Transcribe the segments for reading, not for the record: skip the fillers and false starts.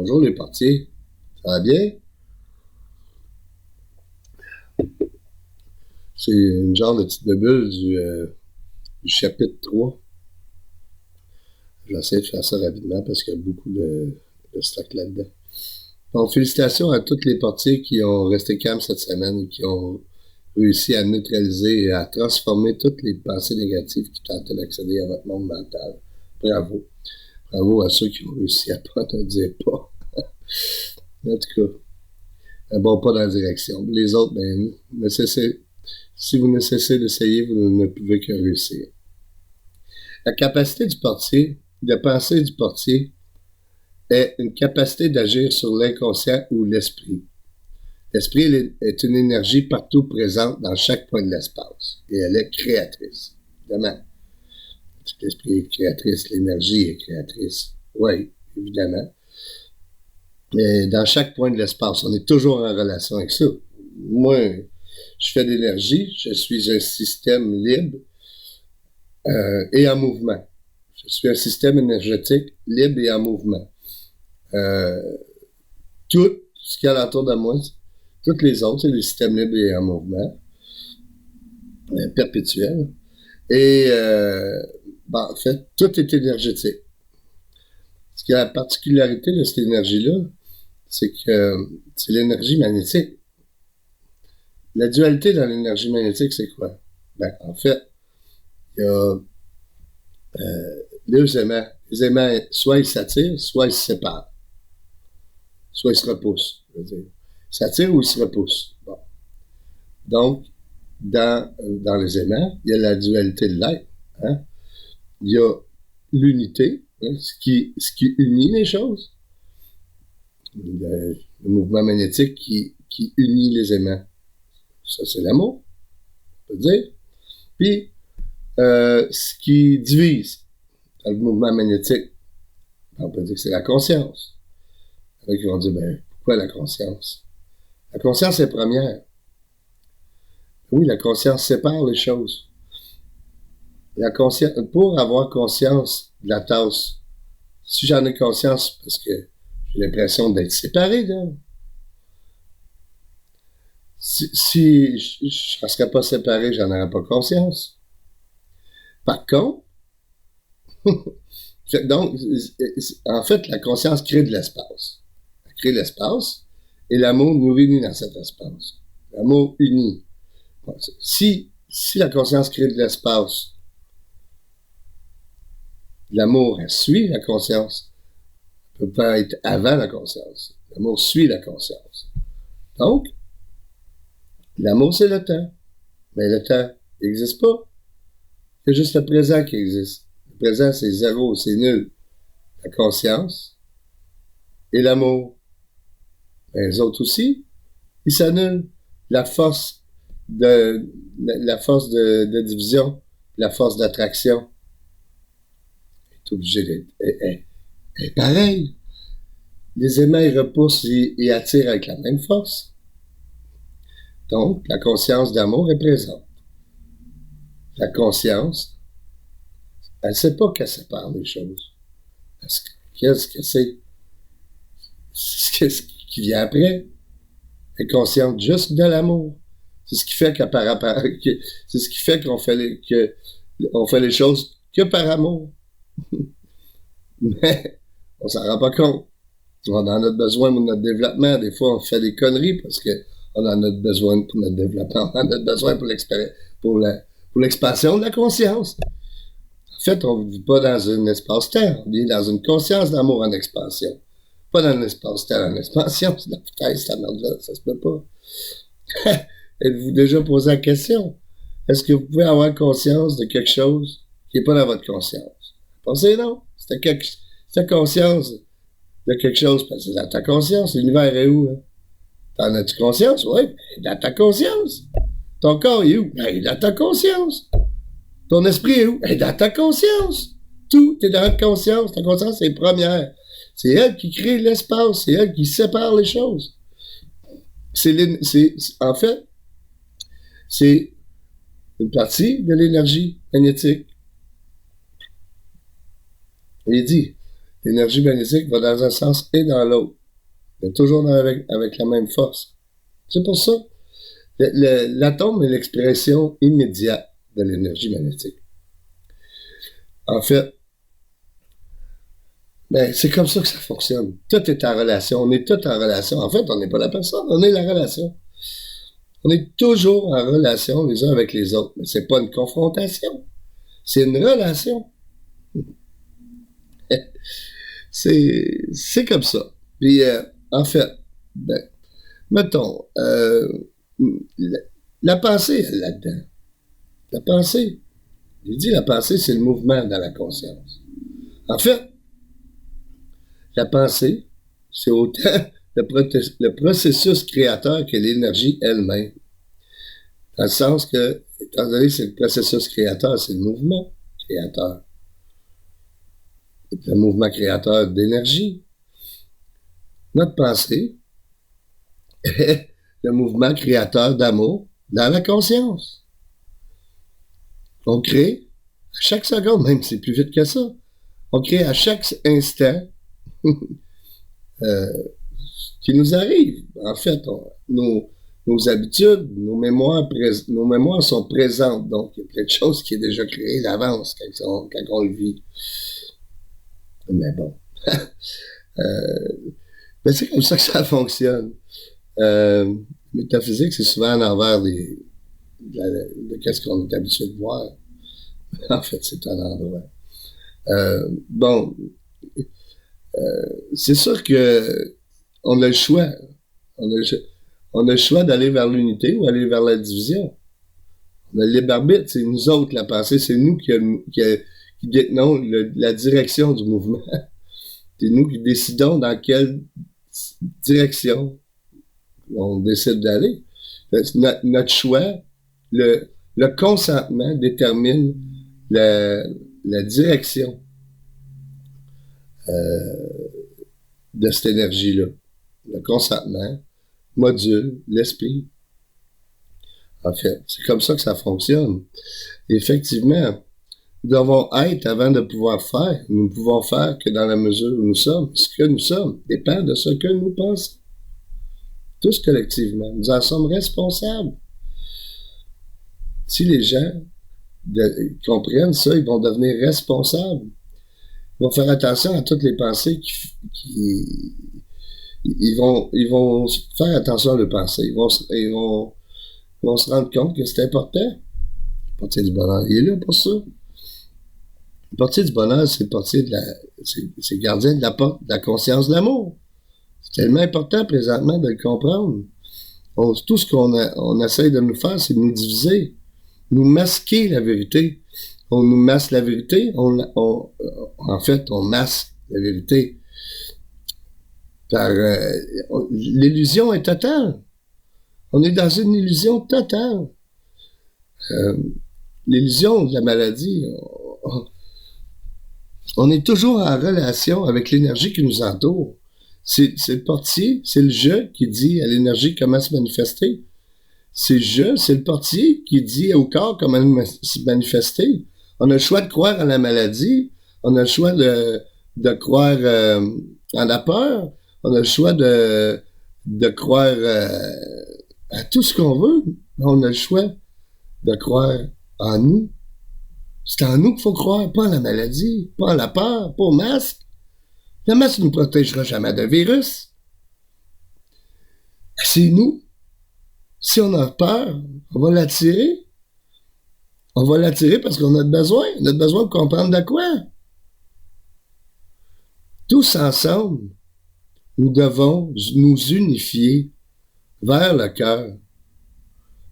Bonjour les portiers, ça va bien? C'est une genre de petite bulle du chapitre 3. J'essaie de faire ça rapidement parce qu'il y a beaucoup de stock là-dedans. Donc, félicitations à tous les portiers qui ont resté calmes cette semaine et qui ont réussi à neutraliser et à transformer toutes les pensées négatives qui tentent d'accéder à votre monde mental. Bravo. Bravo à ceux qui ont réussi à pas ne dire pas. En tout cas, un bon pas dans la direction. Les autres, si vous ne cessez d'essayer, vous ne pouvez que réussir. La capacité du portier, de penser du portier, est une capacité d'agir sur l'inconscient ou l'esprit. L'esprit est une énergie partout présente dans chaque point de l'espace. Et elle est créatrice. Évidemment. L'esprit est créatrice, l'énergie est créatrice. Oui, évidemment. Mais dans chaque point de l'espace, on est toujours en relation avec ça. Moi, je fais de l'énergie, je suis un système libre et en mouvement. Je suis un système énergétique libre et en mouvement. Tout ce qu'il y a autour de moi, toutes les autres, c'est des systèmes libres et en mouvement, perpétuels. Et en fait, tout est énergétique. Ce qui a la particularité de cette énergie-là, c'est que c'est l'énergie magnétique. La dualité dans l'énergie magnétique, c'est quoi? En fait, il y a deux aimants. Les aimants, soit ils s'attirent, soit ils se séparent. Soit ils se repoussent. Je veux dire. Ils s'attirent ou ils se repoussent. Bon. Donc, dans les aimants, il y a la dualité de l'être. Hein? Il y a l'unité, hein, ce qui unit les choses. Le mouvement magnétique qui unit les aimants. Ça, c'est l'amour, on peut dire. Puis, ce qui divise dans le mouvement magnétique, on peut dire que c'est la conscience. Il y en a qui vont dire, pourquoi la conscience? La conscience est première. Oui, la conscience sépare les choses. Pour avoir conscience de la tasse, si j'en ai conscience, parce que j'ai l'impression d'être séparé d'elle, si je ne serais pas séparé, j'en aurais pas conscience. Par contre, donc, en fait, la conscience crée de l'espace. Elle crée l'espace et l'amour nous réunit dans cet espace. L'amour unit. Si la conscience crée de l'espace, l'amour, elle suit la conscience. Elle ne peut pas être avant la conscience. L'amour suit la conscience. Donc, l'amour, c'est le temps. Mais le temps n'existe pas. C'est juste le présent qui existe. Le présent, c'est zéro, c'est nul. La conscience et l'amour. Mais les autres aussi, ils s'annulent. La force de division, la force d'attraction est obligée d'être pareil. Les aimants, ils repoussent et attirent avec la même force. Donc, la conscience d'amour est présente. La conscience, elle ne sait pas qu'elle sépare les choses. Qu'est-ce que c'est? C'est ce qui vient après. Elle est consciente juste de l'amour. C'est ce qui fait c'est ce qui fait qu'on fait les choses que par amour. Mais on s'en rend pas compte. On en a besoin pour notre développement. Des fois, on fait des conneries parce qu'on en a besoin pour notre développement. On en a besoin pour l'expansion de la conscience. En fait, on ne vit pas dans un espace-temps. On vit dans une conscience d'amour en expansion. Pas dans un espace-temps en expansion. C'est la foutaise, cette merde-là. Ça se peut pas. Êtes-vous déjà posé la question? Est-ce que vous pouvez avoir conscience de quelque chose qui n'est pas dans votre conscience? Pensez non. C'est conscience de quelque chose, parce que c'est dans ta conscience. L'univers est où? Hein? T'en as-tu conscience? Oui, dans ta conscience. Ton corps est où? Il est dans ta conscience. Ton esprit est où? Dans ta conscience. Tout est dans ta conscience. Ta conscience est première. C'est elle qui crée l'espace. C'est elle qui sépare les choses. En fait, c'est une partie de l'énergie magnétique. Il dit, l'énergie magnétique va dans un sens et dans l'autre. mais toujours avec la même force. C'est pour ça. L'atome est l'expression immédiate de l'énergie magnétique. En fait, ben, c'est comme ça que ça fonctionne. Tout est en relation. On est tout en relation. En fait, on n'est pas la personne, on est la relation. On est toujours en relation les uns avec les autres. Mais c'est pas une confrontation. C'est une relation. C'est comme ça. Puis, en fait, ben, mettons, la pensée, elle, là-dedans. La pensée. J'ai dit la pensée, c'est le mouvement dans la conscience. En fait, la pensée, c'est autant le processus créateur que l'énergie elle-même. Dans le sens que, étant donné que c'est le processus créateur, c'est le mouvement créateur. C'est le mouvement créateur d'énergie. Notre pensée est le mouvement créateur d'amour dans la conscience. On crée à chaque seconde, même c'est plus vite que ça. On crée à chaque instant qui nous arrive. En fait, nos habitudes, nos mémoires sont présentes. Donc, il y a plein de choses qui est déjà créées d'avance quand on le vit. Mais bon. Ben c'est comme ça que ça fonctionne. Métaphysique, c'est souvent à l'envers de qu'est-ce qu'on est habitué de voir. En fait, c'est un endroit. Bon, c'est sûr que on a le choix. On a le choix d'aller vers l'unité ou aller vers la division. On a le libre arbitre, c'est nous autres la pensée, c'est nous qui détenons la direction du mouvement. C'est nous qui décidons dans quelle direction on décide d'aller. Notre choix, le consentement détermine la direction de cette énergie-là. Le consentement module l'esprit. En fait, c'est comme ça que ça fonctionne. Et effectivement, nous devons être avant de pouvoir faire. Nous ne pouvons faire que dans la mesure où nous sommes. Ce que nous sommes dépend de ce que nous pensons. Tous collectivement. Nous en sommes responsables. Si les gens comprennent ça, ils vont devenir responsables. Ils vont faire attention à toutes les pensées ils vont faire attention à leurs pensées. Ils vont se rendre compte que c'est important. Le portier du bonheur, il est là pour ça. Le portier du bonheur, c'est le portier c'est le gardien de la porte de la conscience de l'amour. C'est tellement important présentement de le comprendre. Tout ce qu'on essaie de nous faire, c'est de nous diviser, nous masquer la vérité. On nous masque la vérité, en fait, on masque la vérité. Par l'illusion est totale. On est dans une illusion totale. L'illusion de la maladie, on est toujours en relation avec l'énergie qui nous entoure. C'est le portier, c'est le je qui dit à l'énergie comment se manifester. C'est le portier qui dit au corps comment se manifester. On a le choix de croire à la maladie, on a le choix de croire en la peur, on a le choix de croire à tout ce qu'on veut. On a le choix de croire en nous. C'est en nous qu'il faut croire, pas en la maladie, pas en la peur, pas au masque. Le masque ne nous protégera jamais d'un virus. C'est nous. Si on a peur, on va l'attirer. On va l'attirer parce qu'on a besoin. On a besoin de comprendre de quoi. Tous ensemble, nous devons nous unifier vers le cœur.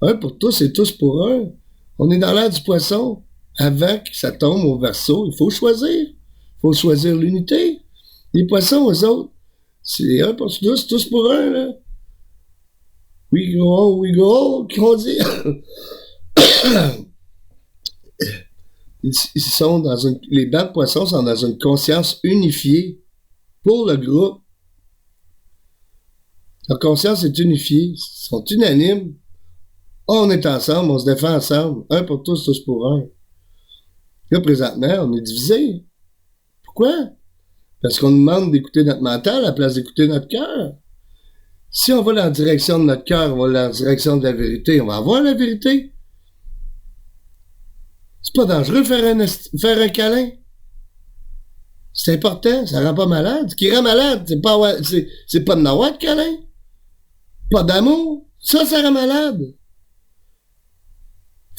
Un pour tous et tous pour un. On est dans l'ère du poisson. Avant que ça tombe au Verseau, il faut choisir. Il faut choisir l'unité. Les poissons, eux autres, c'est un pour tous pour un, là. We go, qu'on dit. Ils sont les bancs de poissons sont dans une conscience unifiée pour le groupe. Leur conscience est unifiée. Ils sont unanimes. On est ensemble, on se défend ensemble. Un pour tous, tous pour un. Là, présentement, on est divisés. Pourquoi? Parce qu'on nous demande d'écouter notre mental à la place d'écouter notre cœur. Si on va dans la direction de notre cœur, on va dans la direction de la vérité, on va avoir la vérité. C'est pas dangereux faire un câlin. C'est important, ça rend pas malade. Ce qui rend malade, c'est pas de n'avoir de câlin. Pas d'amour. Ça rend malade.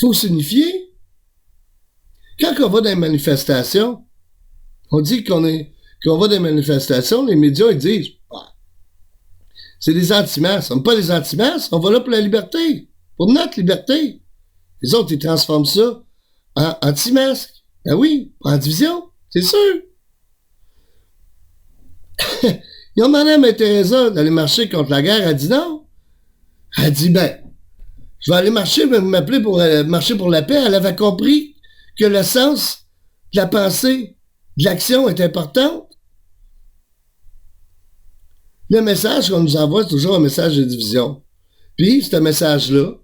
Faut s'unifier. Quand on va dans les manifestations, on dit qu'on va dans les manifestations, les médias ils disent c'est des anti-masques. On n'est pas des anti-masques, on va là pour la liberté. Pour notre liberté. Les autres, ils transforment ça en anti-masques. Ben oui, en division, c'est sûr. Ils ont demandé à Mère Teresa d'aller marcher contre la guerre. Elle dit non. Elle dit, je vais aller marcher, m'appeler pour marcher pour la paix. Elle avait compris que le sens de la pensée, de l'action est important. Le message qu'on nous envoie, c'est toujours un message de division. Puis, ce message-là,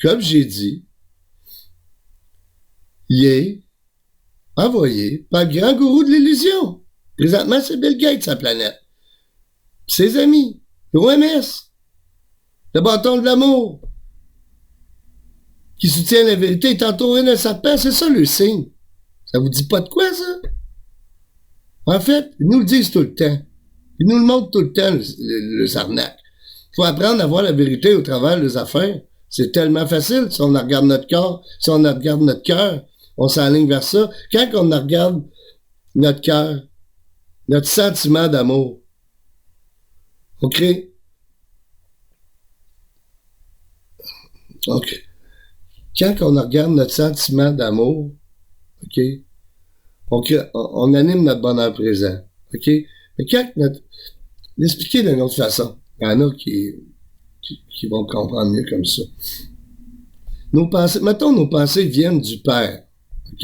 comme j'ai dit, il est envoyé par le grand gourou de l'illusion. Présentement, c'est Bill Gates, sa planète. Ses amis, l'OMS, le bâton de l'amour, qui soutient la vérité, est entouré d'un serpent, c'est ça le signe. Ça vous dit pas de quoi, ça? En fait, ils nous le disent tout le temps. Ils nous le montrent tout le temps, le arnaque. Il faut apprendre à voir la vérité au travers des affaires. C'est tellement facile. Si on regarde notre corps, si on regarde notre cœur, on s'enligne vers ça. Quand on regarde notre cœur, notre sentiment d'amour, on crée... OK. Quand on regarde notre sentiment d'amour, OK, on anime notre bonheur présent. OK? Mais quand l'expliquer d'une autre façon, il y en a qui vont comprendre mieux comme ça. Mettons, nos pensées viennent du Père. OK?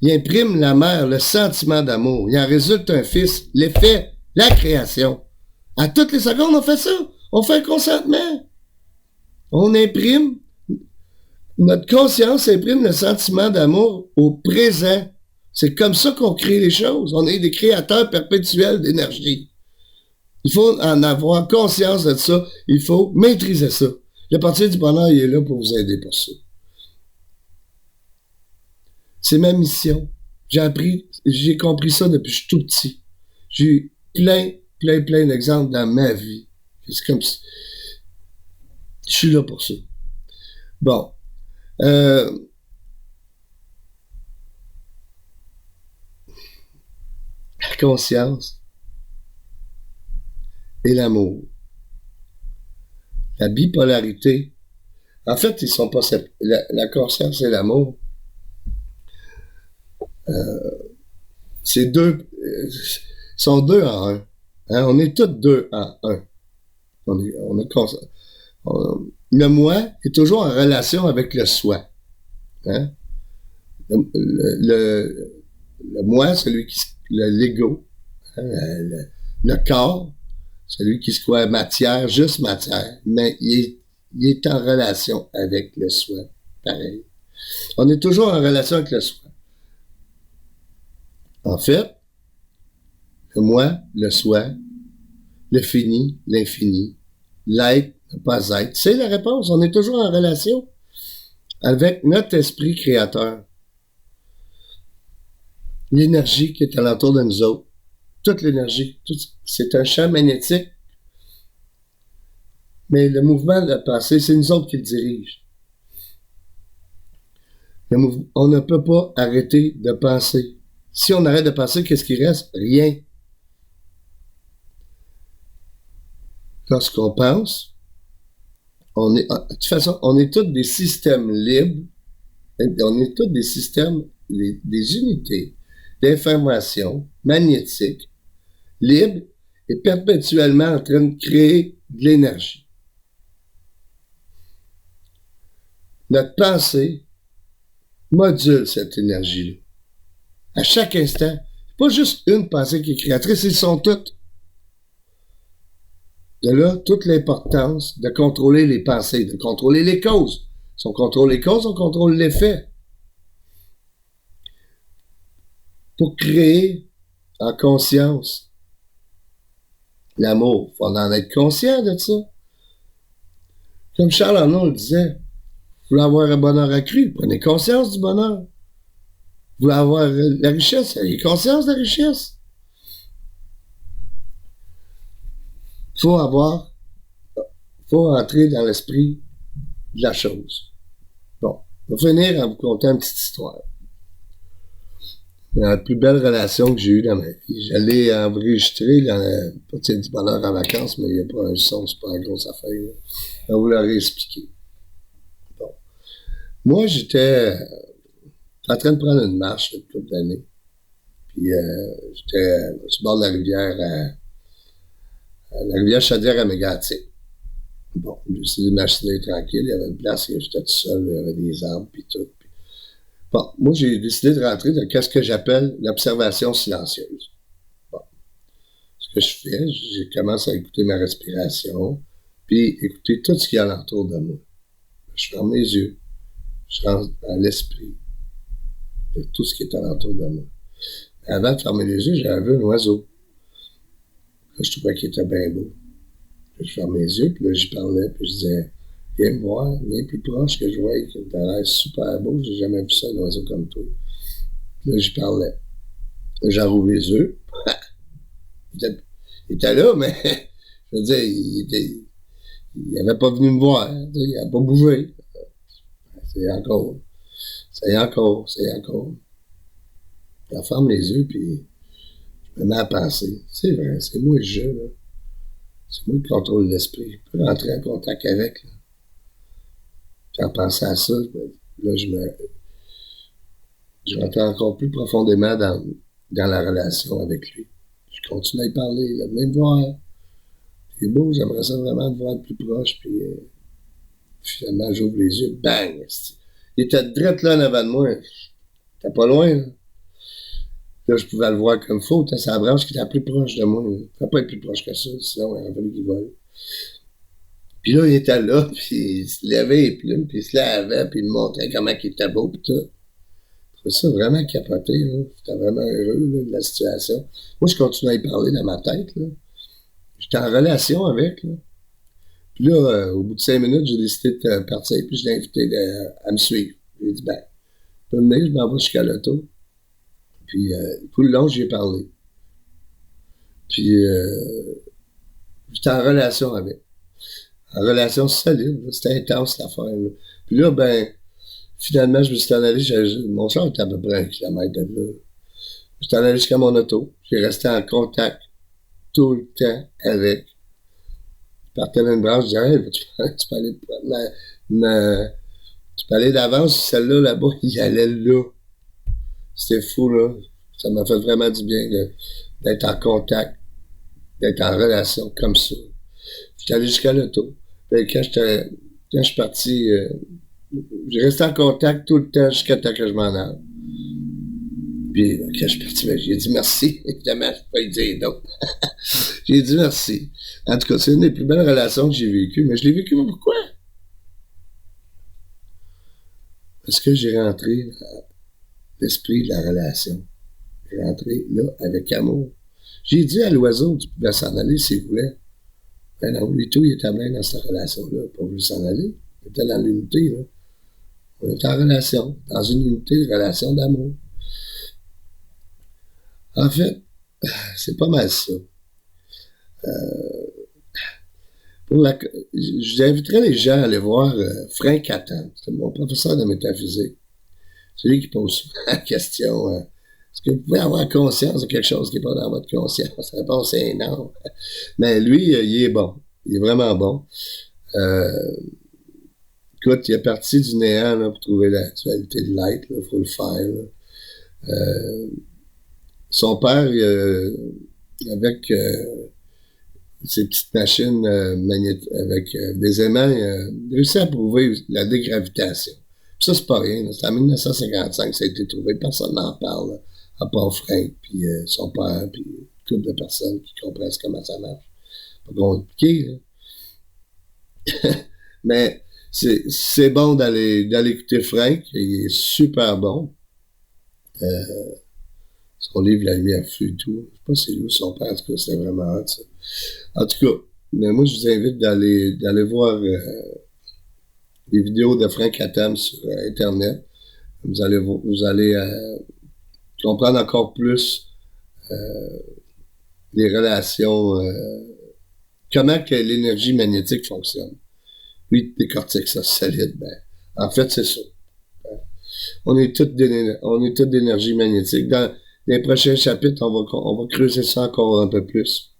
Il imprime la mère le sentiment d'amour. Il en résulte un fils, l'effet, la création. À toutes les secondes, on fait ça. On fait un consentement. On imprime, notre conscience imprime le sentiment d'amour au présent. C'est comme ça qu'on crée les choses. On est des créateurs perpétuels d'énergie. Il faut en avoir conscience de ça. Il faut maîtriser ça. Le Parti du bonheur, il est là pour vous aider pour ça. C'est ma mission. J'ai compris ça depuis que je suis tout petit. J'ai eu plein d'exemples dans ma vie. C'est comme si... Je suis là pour ça. Bon. La conscience et l'amour. La bipolarité. En fait, ils sont pas la conscience et l'amour. C'est deux. Sont deux en un. Hein? On est tous deux en un. Le moi est toujours en relation avec le soi. Hein? Le moi, l'ego, hein? Le corps, celui qui se croit matière, juste matière, mais il est en relation avec le soi. Pareil. On est toujours en relation avec le soi. En fait, le moi, le soi, le fini, l'infini, l'être, ne pas être, c'est la réponse. On est toujours en relation avec notre esprit créateur. L'énergie qui est alentour de nous autres. Toute l'énergie. C'est un champ magnétique. Mais le mouvement de la pensée, c'est nous autres qui le dirigent. On ne peut pas arrêter de penser. Si on arrête de penser, qu'est-ce qui reste? Rien. Lorsqu'on pense, de toute façon, on est tous des systèmes libres. On est tous des systèmes, des unités d'information magnétique, libres et perpétuellement en train de créer de l'énergie. Notre pensée module cette énergie-là. À chaque instant, c'est pas juste une pensée qui est créatrice, ils sont toutes. De là, toute l'importance de contrôler les pensées, de contrôler les causes. Si on contrôle les causes, on contrôle l'effet. Pour créer en conscience L'amour, il faut en être conscient de ça. Comme Charles Arnaud le disait, vous voulez avoir un bonheur accru, prenez conscience du bonheur. Vous voulez avoir la richesse, ayez conscience de la richesse. Faut entrer dans l'esprit de la chose. Bon, on va finir en vous contant une petite histoire. La plus belle relation que j'ai eue dans ma vie. J'allais enregistrer dans la partie du bonheur en vacances, mais il n'y a pas un son, c'est pas une grosse affaire. Là. On vous l'aurait expliqué. Bon. Moi, j'étais en train de prendre une marche une couple d'années. Puis j'étais sur le bord de la rivière Chaudière à Mégantic. Bon, j'ai décidé de m'acheter tranquille. Il y avait une place où j'étais tout seul, il y avait des arbres puis tout. Bon, moi, j'ai décidé de rentrer dans ce que j'appelle l'observation silencieuse. Bon. Ce que je fais, je commence à écouter ma respiration, puis écouter tout ce qu'il y a alentour de moi. Je ferme les yeux, je rentre dans l'esprit de tout ce qui est alentour de moi. Mais avant de fermer les yeux, j'avais vu un oiseau. Là, je trouvais qu'il était bien beau. Puis je ferme les yeux, puis là, j'y parlais, puis je disais, viens me voir, viens plus proche que je vois, que t'as l'air super beau, j'ai jamais vu ça, un oiseau comme toi. Puis là, j'y parlais. Là, j'en rouvre les yeux. il était là, mais je veux dire, il avait pas venu me voir, il avait pas bougé. C'est encore. Je ferme les yeux, puis je me mets à penser. C'est vrai, c'est moi le jeu, là. C'est moi qui contrôle l'esprit. Je peux rentrer en contact avec, là. Quand je pensais à ça, là, je rentrais encore plus profondément dans la relation avec lui. Je continue à y parler, là, venez me voir. C'est beau, j'aimerais ça vraiment te voir plus proche, puis finalement, j'ouvre les yeux, bang! Il était direct là en avant de moi. T'es pas loin, là. Là, je pouvais le voir comme faut. C'est la branche qui était plus proche de moi. Il ne pouvait pas être plus proche que ça, sinon il aurait fallu qu'il vole. Puis là, il était là, puis il se levait les plumes, puis il se lavait, puis il me montrait comment il était beau, puis tout. Je trouvais ça vraiment capoté, là. J'étais vraiment heureux, là, de la situation. Moi, je continuais à y parler dans ma tête, là. J'étais en relation avec, là. Puis là, au bout de 5 minutes, j'ai décidé de partir, puis je l'ai invité à me suivre. J'ai dit, ben, tu peux venir, je m'en vais jusqu'à l'auto. Puis tout le long, j'y ai parlé. Puis j'étais en relation avec. En relation solide. C'était intense l'affaire. Là. Puis là, ben, finalement, je me suis en allé. Mon char était à peu près 1 kilomètre de là. Je suis en allé jusqu'à mon auto. J'ai resté en contact tout le temps avec. Je partais dans une branche, je disais, hey, tu peux aller tu peux aller d'avance, celle-là, là-bas, il allait là. C'était fou, là. Ça m'a fait vraiment du bien d'être en contact, d'être en relation comme ça. J'étais allé jusqu'à l'auto. Puis quand je suis parti, j'ai resté en contact tout le temps jusqu'à temps que je m'en aille. Puis quand je suis parti, ben, j'ai dit merci. Évidemment, je ne peux pas y dire d'autres. J'ai dit merci. En tout cas, c'est une des plus belles relations que j'ai vécues. Mais je l'ai vécue pourquoi? Parce que j'ai rentré dans l'esprit de la relation. J'ai rentré là avec amour. J'ai dit à l'oiseau qu'il pouvait s'en aller s'il voulait. Ben non, lui tout, il était bien dans cette relation-là. Pas voulu s'en aller. Il était dans l'unité, là. On était en relation, dans une unité de relation d'amour. En fait, c'est pas mal ça. J'inviterais les gens à aller voir Frank Cattan. C'est mon professeur de métaphysique. C'est lui qui pose souvent la question est-ce que vous pouvez avoir conscience de quelque chose qui n'est pas dans votre conscience? La réponse est non. Mais lui, il est bon. Il est vraiment bon. Écoute, il est parti du néant là, pour trouver la dualité de l'être. Il faut le faire. Son père, avec ces petites machines avec des aimants, il a réussi à prouver la dégravitation. Puis ça, c'est pas rien. C'est en 1955 que ça a été trouvé. Personne n'en parle. Là, à part Frank, puis son père, puis une couple de personnes qui comprennent comment ça marche. Pas compliqué, là. Mais c'est bon d'aller écouter Frank. Il est super bon. son livre La lumière flue et tout. Je sais pas si c'est lui ou son père, en tout cas, c'était vraiment hot, ça. En tout cas, mais moi, je vous invite d'aller voir les vidéos de Frank Hatam sur Internet. Vous allez comprendre encore plus les relations, comment que l'énergie magnétique fonctionne. Lui, il décortique ça solide. Ben, en fait, c'est ça. On est tous d'énergie magnétique. Dans les prochains chapitres, on va creuser ça encore un peu plus.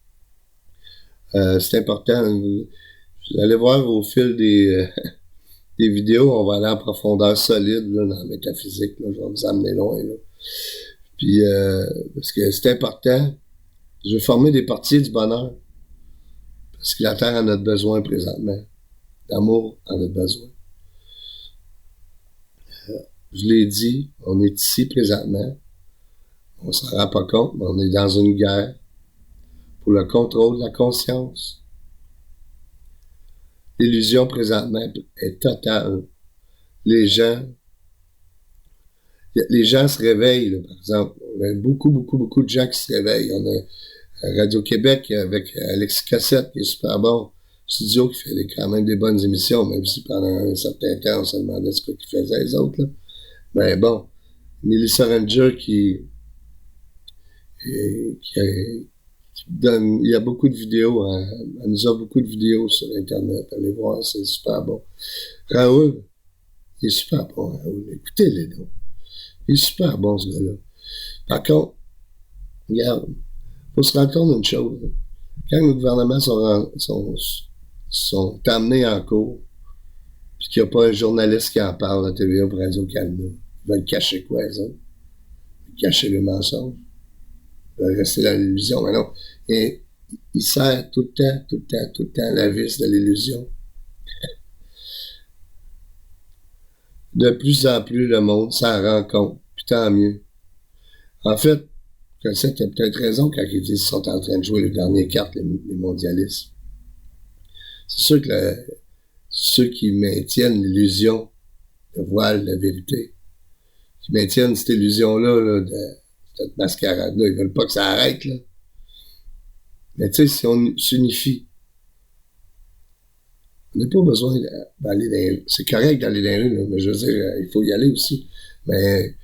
C'est important. Vous allez voir au fil des vidéos, on va aller en profondeur solide là, dans la métaphysique. Là. Je vais vous amener loin. Là. Puis, parce que c'est important. Je veux former des parties du bonheur. Parce que la Terre en a besoin présentement. L'amour en a besoin. Je l'ai dit, on est ici présentement. On s'en rend pas compte, mais on est dans une guerre pour le contrôle de la conscience. L'illusion présentement est totale. Les gens se réveillent, là, par exemple. On a beaucoup de gens qui se réveillent. On a Radio-Québec avec Alexis Cassette, qui est super bon. Studio qui fait quand même des bonnes émissions, même si pendant un certain temps, on se demandait ce qu'ils faisaient les autres. Là. Mais bon, Melissa Ranger qui donne, il y a beaucoup de vidéos, elle nous a beaucoup de vidéos sur Internet. Allez voir, c'est super bon. Raoul, il est super bon, Raoul. Écoutez-les donc. Il est super bon, ce gars-là. Par contre, regarde, faut se rendre compte d'une chose. Là. Quand nos gouvernements sont amenés en cours, puis qu'il n'y a pas un journaliste qui en parle à TVA ou Radio-Canada, ils veulent cacher quoi, les autres? Ils veulent cacher le mensonge. Ils veulent rester dans l'illusion. Mais non. Et il sert tout le temps la vis de l'illusion. De plus en plus, le monde s'en rend compte. Puis tant mieux. En fait, Cossette a peut-être raison quand il dit qu'ils sont en train de jouer les dernières cartes, les mondialistes. C'est sûr que ceux qui maintiennent l'illusion, le voile, la vérité, qui maintiennent cette illusion-là, de cette mascarade-là, ils veulent pas que ça arrête, là. Mais tu sais, si on s'unifie, on n'a pas besoin d'aller dans les rues. C'est correct d'aller dans les rues, là, mais je veux dire, il faut y aller aussi. Mais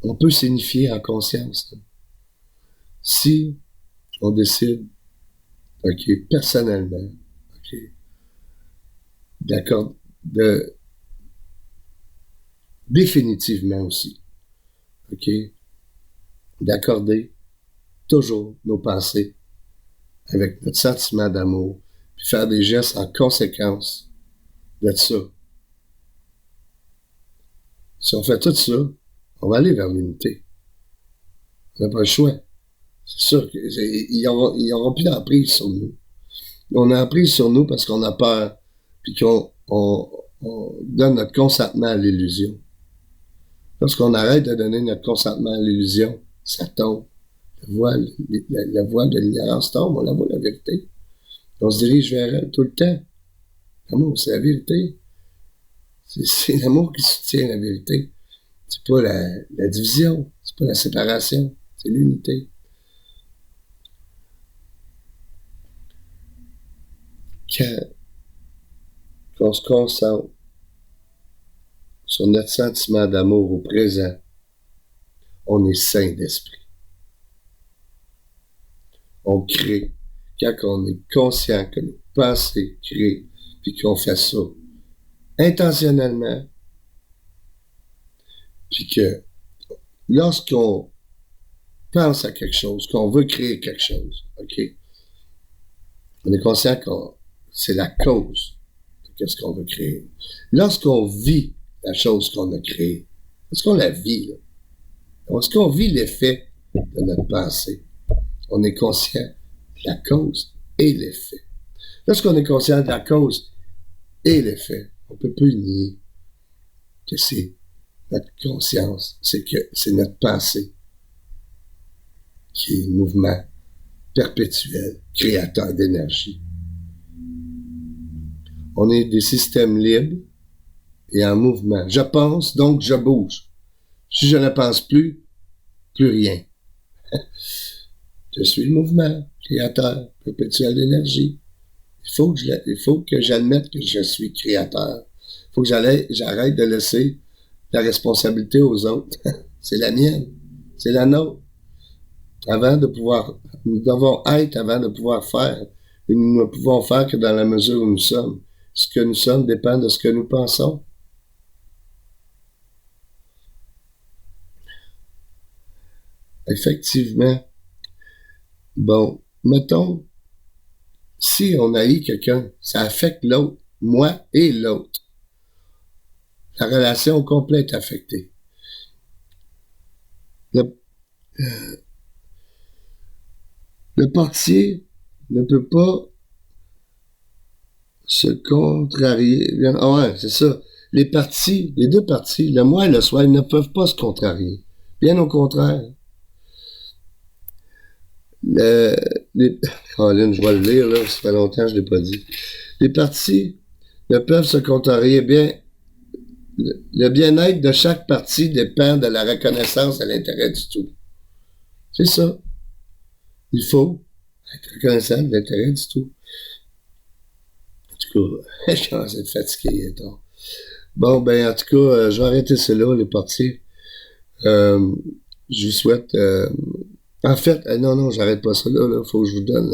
on peut s'unifier en conscience. Là. Si on décide, OK, personnellement, OK, d'accord, définitivement aussi, OK, d'accorder toujours nos pensées avec notre sentiment d'amour, puis faire des gestes en conséquence de ça. Si on fait tout ça, on va aller vers l'unité. On n'a pas le choix. C'est sûr qu'ils n'auront plus d'emprise sur nous. On a emprise sur nous parce qu'on a peur, puis qu'on donne notre consentement à l'illusion. Lorsqu'on arrête de donner notre consentement à l'illusion, ça tombe. La voile de l'ignorance tombe, on la voit la vérité. On se dirige vers elle tout le temps. L'amour, c'est la vérité. C'est l'amour qui soutient la vérité. C'est pas la division, c'est pas la séparation, c'est l'unité. Quand on se concentre sur notre sentiment d'amour au présent, on est sain d'esprit. On crée. Quand on est conscient que nos pensées créent, puis qu'on fait ça intentionnellement, puis que lorsqu'on pense à quelque chose, qu'on veut créer quelque chose, OK? On est conscient que c'est la cause de ce qu'on veut créer. Lorsqu'on vit la chose qu'on a créée, est-ce qu'on la vit, là? Est-ce qu'on vit l'effet de notre pensée? On est conscient de la cause et l'effet. Lorsqu'on est conscient de la cause et l'effet, on ne peut plus nier que c'est notre conscience, c'est notre pensée qui est mouvement perpétuel, créateur d'énergie. On est des systèmes libres et en mouvement. Je pense, donc je bouge. Si je ne pense plus, plus rien. Je suis le mouvement créateur, perpétuel d'énergie. Il faut que j'admette que je suis créateur. Il faut que j'arrête de laisser la responsabilité aux autres. C'est la mienne. C'est la nôtre. Nous devons être avant de pouvoir faire. Et nous ne pouvons faire que dans la mesure où nous sommes. Ce que nous sommes dépend de ce que nous pensons. Effectivement. Bon, mettons, si on haït quelqu'un, ça affecte l'autre, moi et l'autre. La relation au complet est affectée. Le portier ne peut pas se contrarier. Ah ouais, c'est ça. Les deux parties, le moi et le soi, ils ne peuvent pas se contrarier. Bien au contraire. Caroline, je vais le lire, là, ça fait longtemps que je ne l'ai pas dit. Les parties ne peuvent se contrarier bien. Le bien-être de chaque partie dépend de la reconnaissance de l'intérêt du tout. C'est ça. Il faut être reconnaissant de l'intérêt du tout. En tout cas, je commence à être fatigué. Bon, ben, en tout cas, je vais arrêter cela, les parties. Je vous souhaite... en fait, non, j'arrête pas ça là. Faut que je vous donne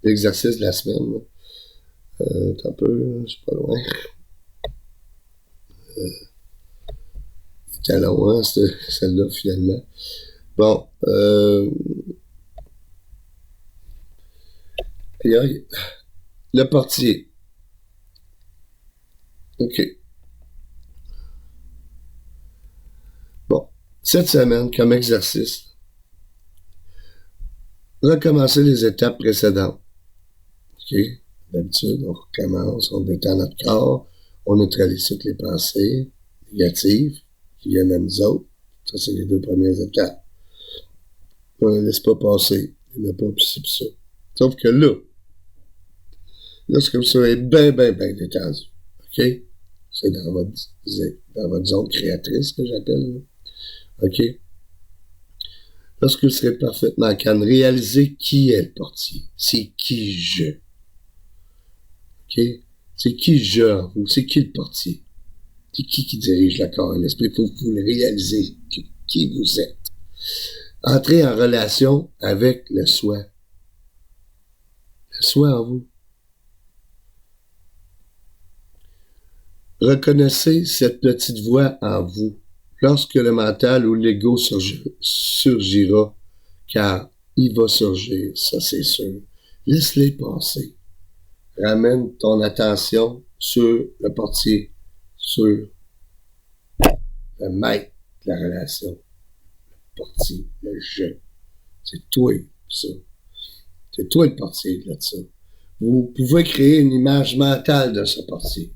l'exercice de la semaine. Un peu, je suis pas loin. C'était long, hein, celle-là, finalement. Bon, le portier. OK. Bon, cette semaine, comme exercice, recommencer les étapes précédentes. OK? D'habitude, on recommence, on détend notre corps, on neutralise toutes les pensées négatives qui viennent à nous autres. Ça, c'est les 2 premières étapes. On ne laisse pas passer. Il n'y en a pas plus ça. Sauf que là, lorsque vous serez bien détendu, OK? C'est dans votre zone créatrice que j'appelle. OK? Lorsque vous serez parfaitement calme, réalisez qui est le portier. C'est qui je. OK? C'est qui je en vous. C'est qui le portier. C'est qui dirige le corps et l'esprit. Il faut que vous le réalisez qui vous êtes. Entrez en relation avec le soi. Le soi en vous. Reconnaissez cette petite voix en vous lorsque le mental ou l'ego surgira, car il va surgir, ça c'est sûr. Laisse-les passer. Ramène ton attention sur le portier, sur le maître de la relation, le portier, le je. C'est toi, ça. C'est toi le portier de ça. Vous pouvez créer une image mentale de ce portier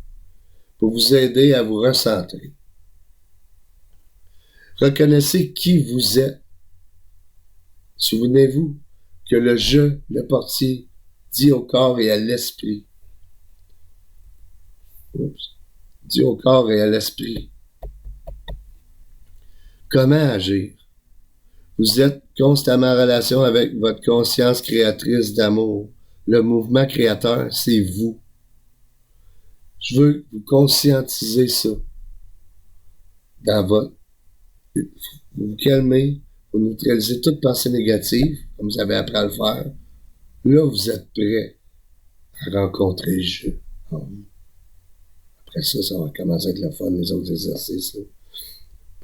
pour vous aider à vous recentrer. Reconnaissez qui vous êtes. Souvenez-vous que le je, le portier, dit au corps et à l'esprit. Dit au corps et à l'esprit. Comment agir? Vous êtes constamment en relation avec votre conscience créatrice d'amour. Le mouvement créateur, c'est vous. Je veux que vous conscientisez ça dans votre... Vous vous calmez, vous neutralisez toute pensée négative, comme vous avez appris à le faire. Là, vous êtes prêt à rencontrer le jeu en vous. Après ça, ça va commencer avec le fun, les autres exercices. Là.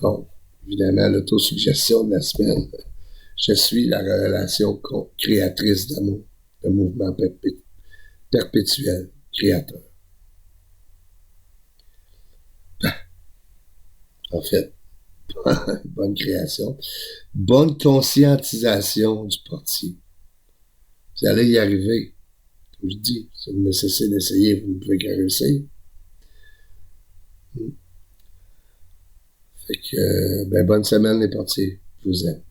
Bon, évidemment, l'autosuggestion de la semaine. Je suis la relation créatrice d'amour, le mouvement perpétuel, créateur. En fait, bonne création, bonne conscientisation du portier. Vous allez y arriver. Comme je dis, si vous ne cessez d'essayer, vous ne pouvez qu'à réussir. Fait que, bonne semaine les portiers. Je vous aime.